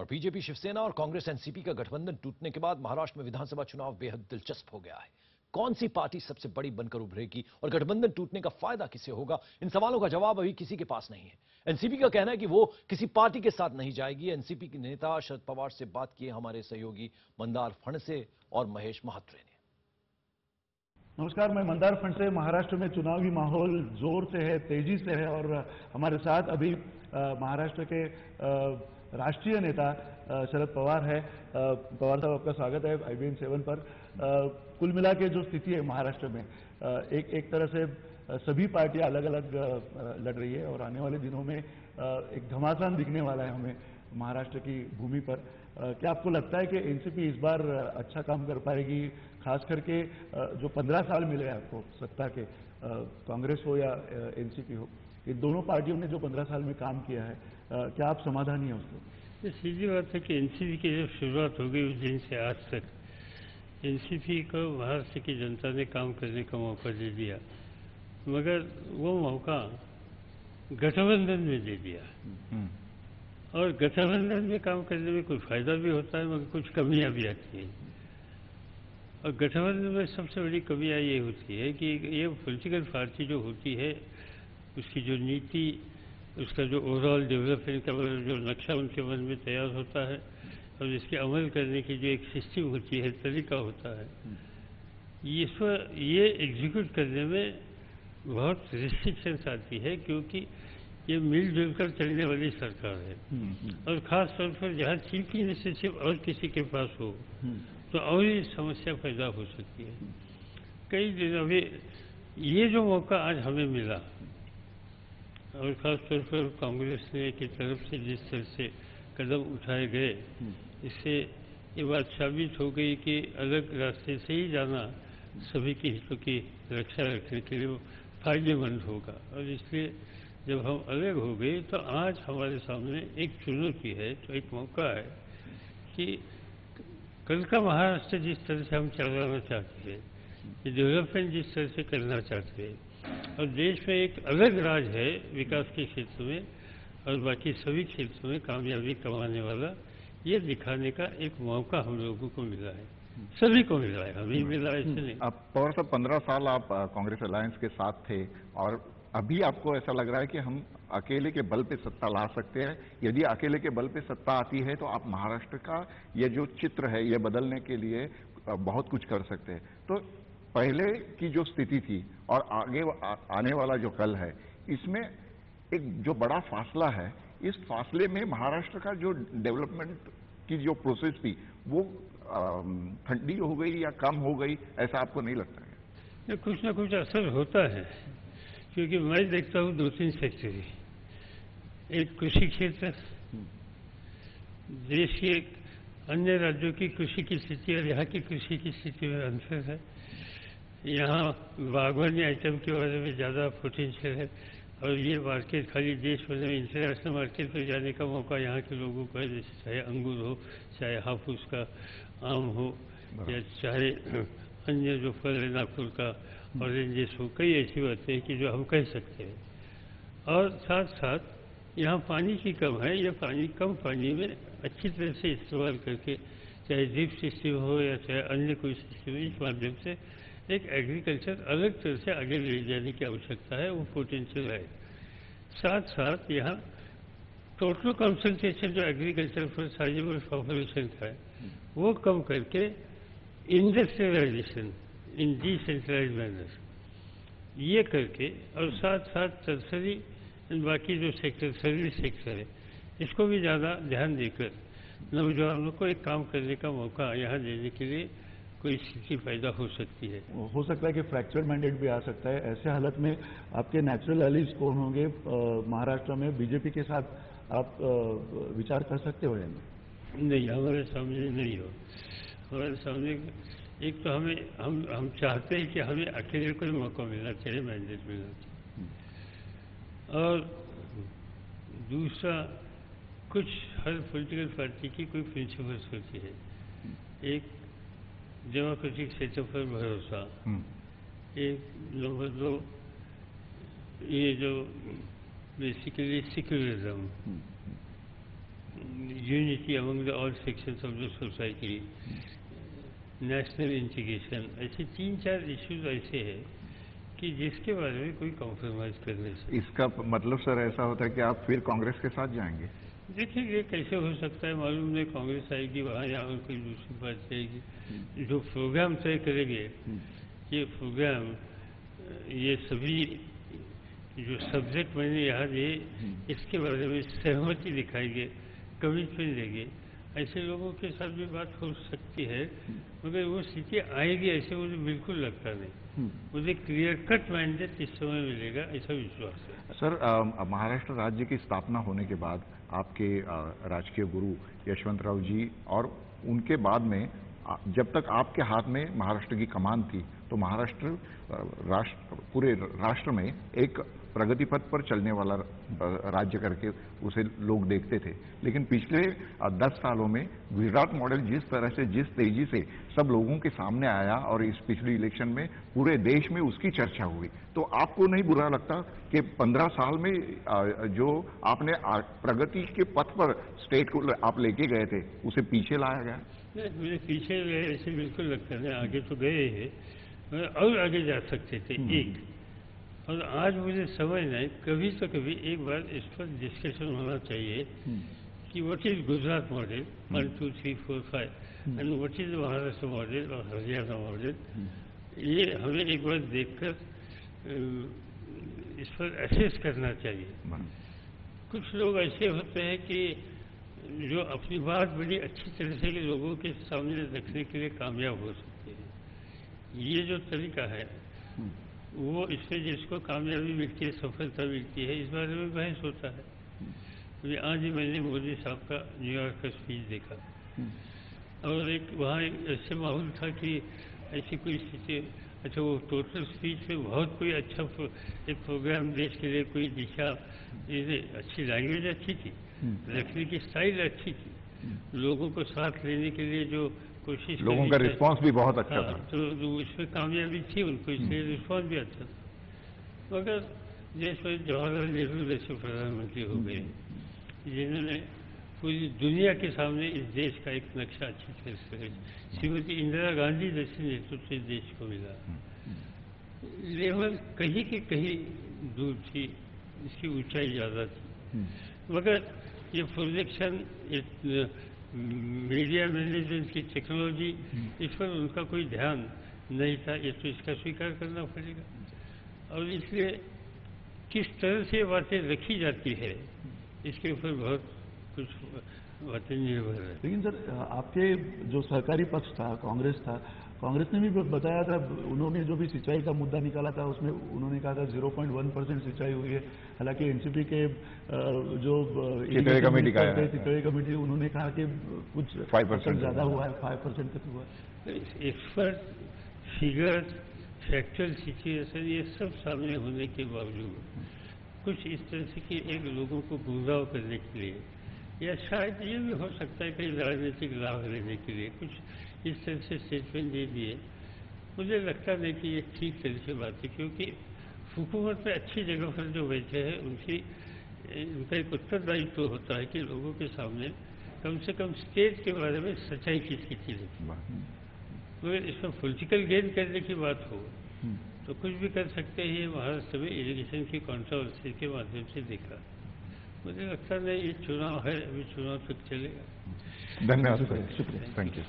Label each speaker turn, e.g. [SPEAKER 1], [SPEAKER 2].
[SPEAKER 1] और बीजेपी, शिवसेना और कांग्रेस एनसीपी का गठबंधन टूटने के बाद महाराष्ट्र में विधानसभा चुनाव बेहद दिलचस्प हो गया है। कौन सी पार्टी सबसे बड़ी बनकर उभरेगी और गठबंधन टूटने का फायदा किसे होगा, इन सवालों का जवाब अभी किसी के पास नहीं है। एनसीपी का कहना है कि वो किसी पार्टी के साथ नहीं जाएगी। एनसीपी के नेता शरद पवार से बात किए हमारे सहयोगी मंदार फणसे और महेश महात्रे ने।
[SPEAKER 2] नमस्कार, मैं मंदार फणसे। महाराष्ट्र में चुनावी माहौल जोर से है, तेजी से है और हमारे साथ अभी महाराष्ट्र के राष्ट्रीय नेता शरद पवार है। पवार साहब, आपका स्वागत है IBN 7 पर। कुल मिला के जो स्थिति है महाराष्ट्र में, एक तरह से सभी पार्टियां अलग अलग लड़ रही है और आने वाले दिनों में एक घमासान दिखने वाला है हमें महाराष्ट्र की भूमि पर। क्या आपको लगता है कि एनसीपी इस बार अच्छा काम कर पाएगी, खास करके जो 15 साल मिले हैं आपको सत्ता के, कांग्रेस हो या एनसीपी हो, ये दोनों पार्टियों ने जो 15 साल में काम किया है, क्या आप समाधानी हैं उसको?
[SPEAKER 3] ये सीधी बात है कि एनसीपी की जब शुरुआत हो गई उस दिन से आज तक एनसीपी को महाराष्ट्र की जनता ने काम करने का मौका दे दिया, मगर वो मौका गठबंधन में दे दिया। और गठबंधन में काम करने में कुछ फायदा भी होता है मगर कुछ कमियां भी आती हैं। और गठबंधन में सबसे बड़ी कमियां ये होती है कि ये पॉलिटिकल पार्टी जो होती है उसकी जो नीति, उसका जो ओवरऑल डेवलपमेंट का जो नक्शा उनके मन में तैयार होता है और इसके अमल करने की जो एक सिस्टम होती है, तरीका होता है, ये एग्जीक्यूट करने में बहुत रिस्ट्रिक्शंस आती है, क्योंकि ये मिलजुल कर चलने वाली सरकार है। और ख़ास तौर पर जहाँ चीफ इनिशिएटिव और किसी के पास हो तो और ही समस्या पैदा हो सकती है। कई दिनों में ये जो मौका आज हमें मिला और ख़ास तौर पर कांग्रेस ने की तरफ से जिस तरह से कदम उठाए गए, इससे ये बात साबित हो गई कि अलग रास्ते से ही जाना सभी के हितों की रक्षा रखने के लिए फायदेमंद होगा। और इसलिए जब हम अलग हो गए तो आज हमारे सामने एक चुनौती है, तो एक मौका है कि कल का महाराष्ट्र जिस तरह से हम चलाना चाहते हैं, डेवलपमेंट जिस तरह से करना चाहते हैं, और देश में एक अलग राज है विकास के क्षेत्र में और बाकी सभी क्षेत्रों में कामयाबी कमाने वाला, ये दिखाने का एक मौका हम लोगों को मिला है, सभी को मिला है, हमें मिला है ऐसे नहीं।
[SPEAKER 4] अब पवार साहब, 15 साल आप कांग्रेस अलायंस के साथ थे और अभी आपको ऐसा लग रहा है कि हम अकेले के बल पे सत्ता ला सकते हैं? यदि अकेले के बल पे सत्ता आती है तो आप महाराष्ट्र का ये जो चित्र है ये बदलने के लिए बहुत कुछ कर सकते हैं। तो पहले की जो स्थिति थी और आगे आने वाला जो कल है, इसमें एक जो बड़ा फासला है, इस फासले में महाराष्ट्र का जो डेवलपमेंट की जो प्रोसेस थी वो ठंडी हो गई या कम हो गई, ऐसा आपको नहीं लगता है?
[SPEAKER 3] कुछ ना कुछ असर होता है, क्योंकि मैं देखता हूँ 2-3 सेक्टर। एक कृषि क्षेत्र, देश के अन्य राज्यों की कृषि की स्थिति और यहाँ की कृषि की स्थिति में अंतर है। यहाँ बागवानी आइटम के बारे में ज़्यादा पोटेंशियल है और ये मार्केट खाली देश में इंटरनेशनल मार्केट पर जाने का मौका यहाँ के लोगों को है, जैसे चाहे अंगूर हो, चाहे हाफूस का आम हो, या चाहे अन्य जो फल है नागपुर का ऑरेंजेस हो। कई ऐसी बातें हैं कि जो हम कह सकते हैं। और साथ साथ यहाँ पानी की कम है, या कम पानी में अच्छी तरह से इस्तेमाल करके, चाहे ड्रिप सिस्टम हो या चाहे अन्य कोई सिस्टम, इस माध्यम से एक एग्रीकल्चर अलग तरह से आगे ले जाने की आवश्यकता है, वो पोटेंशियल है। साथ साथ यहाँ टोटल कंसंट्रेशन जो एग्रीकल्चर पर साइजेबल पॉपुलेशन का है वो कम करके इंडस्ट्रियलाइजेशन इन डिसेंट्रलाइज मैनर ये करके, और साथ साथ टर्सरी बाकी जो सेक्टर सर्विस सेक्टर है इसको भी ज़्यादा ध्यान देकर नौजवानों को एक काम करने का मौका यहाँ देने के लिए कोई स्थिति पैदा हो सकती है।
[SPEAKER 2] हो सकता है कि फ्रैक्चर मैंडेट भी आ सकता है। ऐसे हालत में आपके नेचुरल एलीज कौन होंगे महाराष्ट्र में? बीजेपी के साथ आप विचार कर सकते हो या
[SPEAKER 3] नहीं? हमारे सामने नहीं हो। हमारे सामने एक तो हम चाहते हैं कि हमें अकेले कोई मौका मिलना चाहिए, मैंडेट मिलना चाहिए। और दूसरा, कुछ हर पॉलिटिकल पार्टी की कोई प्रिंसिपल्स होती है। एक डेमोक्रेटिक सेटअप पर भरोसा, एक नंबर 2 ये जो basically secularism, unity among the all sections of the society, national integration, ऐसे 3-4 इश्यूज ऐसे हैं कि जिसके बारे में कोई कॉम्प्रोमाइज करने से।
[SPEAKER 4] इसका मतलब सर ऐसा होता है कि आप फिर कांग्रेस के साथ जाएंगे?
[SPEAKER 3] देखिए ये कैसे हो सकता है, मालूम नहीं, कांग्रेस आएगी वहाँ या और कोई दूसरी पार्टी आएगी। जो प्रोग्राम तय करेंगे, ये प्रोग्राम, ये सभी जो सब्जेक्ट मैंने यहाँ दिए, इसके बारे में सहमति दिखाएंगे, कमिटमेंट देंगे, ऐसे लोगों के साथ भी बात हो सकती है, मगर वो स्थिति आएगी ऐसे मुझे बिल्कुल लगता नहीं। मुझे क्लियर कट मैंडेट इस समय मिलेगा, ऐसा विश्वास है।
[SPEAKER 4] सर, महाराष्ट्र राज्य की स्थापना होने के बाद आपके राजकीय गुरु यशवंतराव जी और उनके बाद में जब तक आपके हाथ में महाराष्ट्र की कमान थी तो महाराष्ट्र पूरे राष्ट्र में एक प्रगति पथ पर चलने वाला राज्य करके उसे लोग देखते थे। लेकिन पिछले 10 सालों में गुजरात मॉडल जिस तरह से, जिस तेजी से सब लोगों के सामने आया और इस पिछली इलेक्शन में पूरे देश में उसकी चर्चा हुई, तो आपको नहीं बुरा लगता कि 15 साल में जो आपने प्रगति के पथ पर स्टेट को आप लेके गए थे उसे पीछे लाया गया?
[SPEAKER 3] नहीं, मुझे पीछे ऐसे बिल्कुल लगता है, आगे तो गए हैं और आगे जा सकते थे एक। और आज मुझे समझना है, कभी तो कभी एक बार इस पर डिस्कशन होना चाहिए कि what is Gujarat model 1, 2, 3, 4, 5 and what is Maharashtra model और हरियाणा मॉडल। ये हमें एक बार देखकर इस पर एसेस करना चाहिए। कुछ लोग ऐसे होते हैं कि जो अपनी बात बड़ी अच्छी तरह से लोगों के सामने रखने के लिए कामयाब हो सकते हैं। ये जो तरीका है वो, इसमें जिसको कामयाबी मिलती है, सफलता मिलती है, इस बारे में बहस होता है। अभी आज ही मैंने मोदी साहब का न्यूयॉर्क का स्पीच देखा और एक वहाँ ऐसे माहौल था कि ऐसी कोई स्थिति, अच्छा वो टोटल स्पीच में बहुत कोई अच्छा एक प्रोग्राम देश के लिए, कोई दिशा, ये अच्छी लैंग्वेज अच्छी थी, रखने की स्टाइल अच्छी थी, लोगों को साथ लेने के लिए जो कोशिश,
[SPEAKER 4] लोगों का रिस्पांस भी बहुत अच्छा था।
[SPEAKER 3] तो इसमें कामयाबी थी उनको, इसलिए रिस्पांस भी अच्छा था। मगर देश में जवाहरलाल नेहरू जैसे प्रधानमंत्री हो गए जिन्होंने पूरी दुनिया के सामने इस देश का एक नक्शा अच्छी तरह से, श्रीमती इंदिरा गांधी जैसे नेतृत्व इस देश को मिला। लेवल कहीं के कहीं दूर थी, इसकी ऊंचाई ज़्यादा थी, मगर ये प्रोजेक्शन, मीडिया मैनेजमेंट की टेक्नोलॉजी, इस पर उनका कोई ध्यान नहीं था, ये तो इसका स्वीकार करना पड़ेगा। और इसलिए किस तरह से बातें रखी जाती है इसके ऊपर बहुत कुछ बातें निर्भर है।
[SPEAKER 2] लेकिन सर, आपके जो सरकारी पक्ष था, कांग्रेस था, कांग्रेस ने भी बताया था, उन्होंने जो भी सिंचाई का मुद्दा निकाला था उसमें उन्होंने कहा था 0.1% सिंचाई हुई है। हालांकि एनसीपी के जो
[SPEAKER 4] चितौड़ी कमेटी का
[SPEAKER 2] चितौड़ी कमेटी, उन्होंने कहा कि कुछ 5% ज़्यादा हुआ है, 5% तक हुआ है।
[SPEAKER 3] एक्सपर्ट फिगर, फैक्चुअल सिचुएशन, ये सब सामने होने के बावजूद कुछ इस तरह से कि एक लोगों को गुमराह करने के लिए, या शायद ये भी हो सकता है कहीं राजनीतिक लाभ लेने के लिए कुछ इस तरह से स्टेटमेंट दे दिए। मुझे लगता नहीं कि ये ठीक तरह से बात है, क्योंकि हुकूमत में अच्छी जगह पर जो बैठे हैं उनका एक उत्तरदायित्व होता है कि लोगों के सामने कम से कम स्टेट के बारे में सच्चाई की स्थिति रखी। मगर इसमें पॉलिटिकल गेन करने की बात हो तो कुछ भी कर सकते हैं। महाराष्ट्र में इरिगेशन की कंट्रोवर्सी के माध्यम से देखा, मुझे लगता नहीं ये चुनाव है, अभी चुनाव तक चलेगा।
[SPEAKER 4] धन्यवाद, शुक्रिया, थैंक यू।